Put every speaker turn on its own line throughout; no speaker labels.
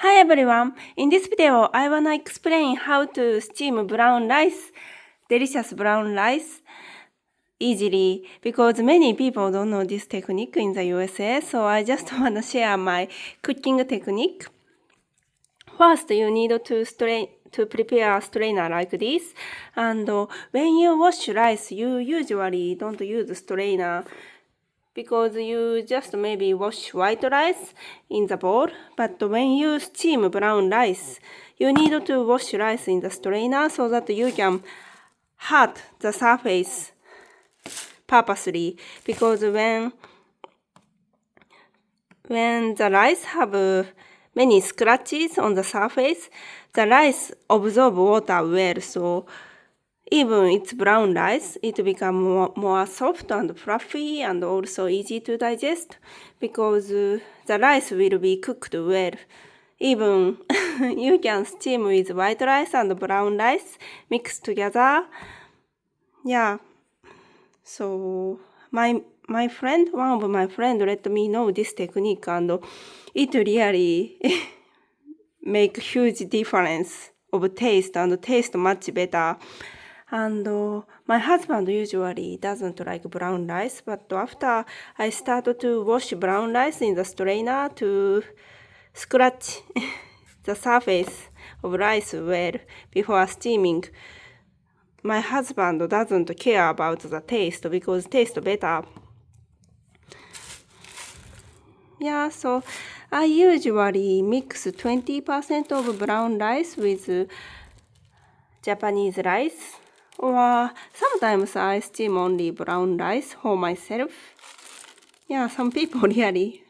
Hi everyone! In this video, I wanna explain how to steam brown rice, delicious brown rice, easily because many people don't know this technique in the USA, so I just wanna share my cooking technique. First, you need to prepare a strainer like this, and when you wash rice, you usually don't use strainer because you just maybe wash white rice in the bowl, but when you steam brown rice, you need to wash rice in the strainer so that you can hurt the surface purposely, because when the rice have many scratches on the surface, the rice absorb water well, so even it's brown rice, it becomes more soft and fluffy and also easy to digest because the rice will be cooked well. Even you can steam with white rice and brown rice mixed together. Yeah. So one of my friend let me know this technique, and it really make huge difference of taste, and taste much better. And my husband usually doesn't like brown rice, but after I started to wash brown rice in the strainer to scratch the surface of rice well before steaming, my husband doesn't care about the taste because taste better. Yeah, so I usually mix 20% of brown rice with Japanese rice, or sometimes I steam only brown rice for myself. Yeah, some people really,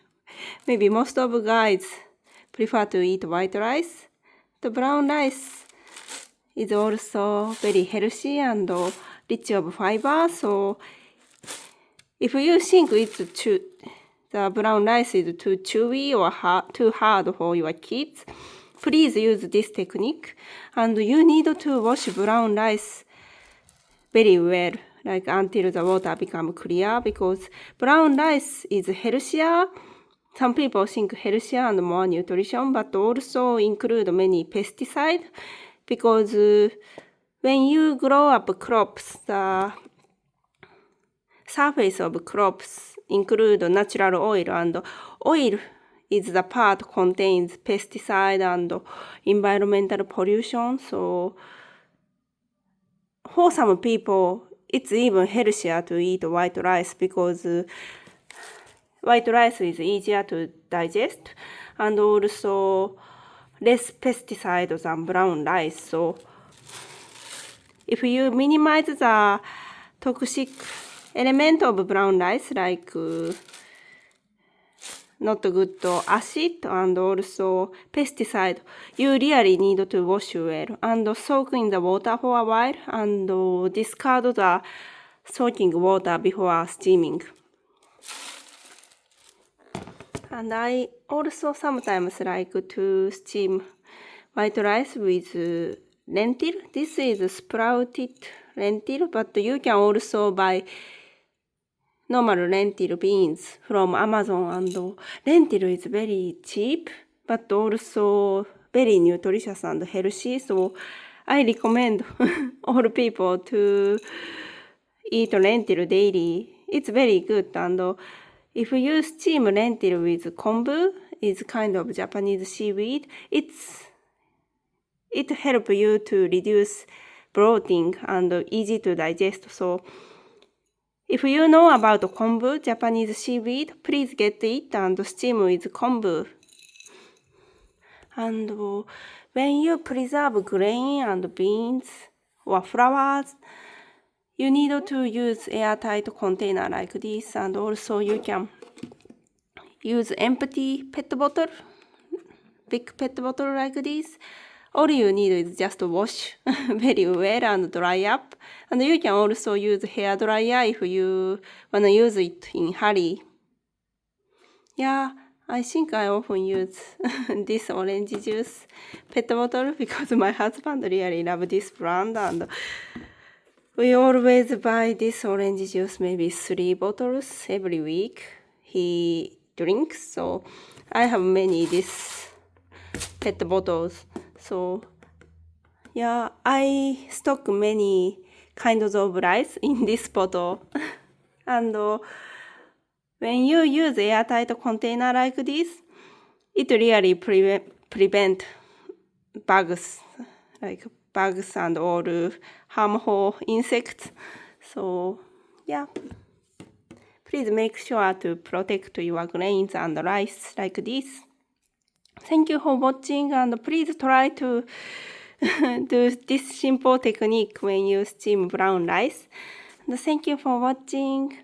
maybe most of guys prefer to eat white rice. The brown rice is also very healthy and rich of fiber, so if you think the brown rice is too chewy or too hard for your kids, please use this technique, and you need to wash brown rice very well, like until the water becomes clear, because brown rice is healthier. Some people think healthier and more nutrition, but also include many pesticides, because when you grow up crops, the surface of crops include natural oil, and oil is the part contains pesticide and environmental pollution. So for some people, it's even healthier to eat white rice because white rice is easier to digest and also less pesticide than brown rice. So if you minimize the toxic element of brown rice, like not good acid and also pesticide, you really need to wash well and soak in the water for a while and discard the soaking water before steaming. And I also sometimes like to steam white rice with lentil. This is sprouted lentil, but you can also buy normal lentil beans from Amazon, and lentil is very cheap but also very nutritious and healthy, so I recommend all people to eat lentil daily. It's very good, and if you steam lentil with kombu, it's kind of Japanese seaweed, it helps you to reduce bloating and easy to digest. So if you know about kombu, Japanese seaweed, please get it and steam with kombu. And when you preserve grain and beans or flowers, you need to use airtight container like this, and also you can use empty pet bottle, big pet bottle like this. All you need is just wash very well and dry up. And you can also use hair dryer if you want to use it in hurry. Yeah, I think I often use this orange juice pet bottle because my husband really loves this brand, and we always buy this orange juice, maybe 3 bottles every week he drinks. So I have many this pet bottles. So yeah, I stock many kinds of rice in this bottle. And when you use airtight container like this, it really prevent bugs, like bugs and all harmful insects. So yeah, please make sure to protect your grains and rice like this. Thank you for watching, and please try to do this simple technique when you steam brown rice. And thank you for watching.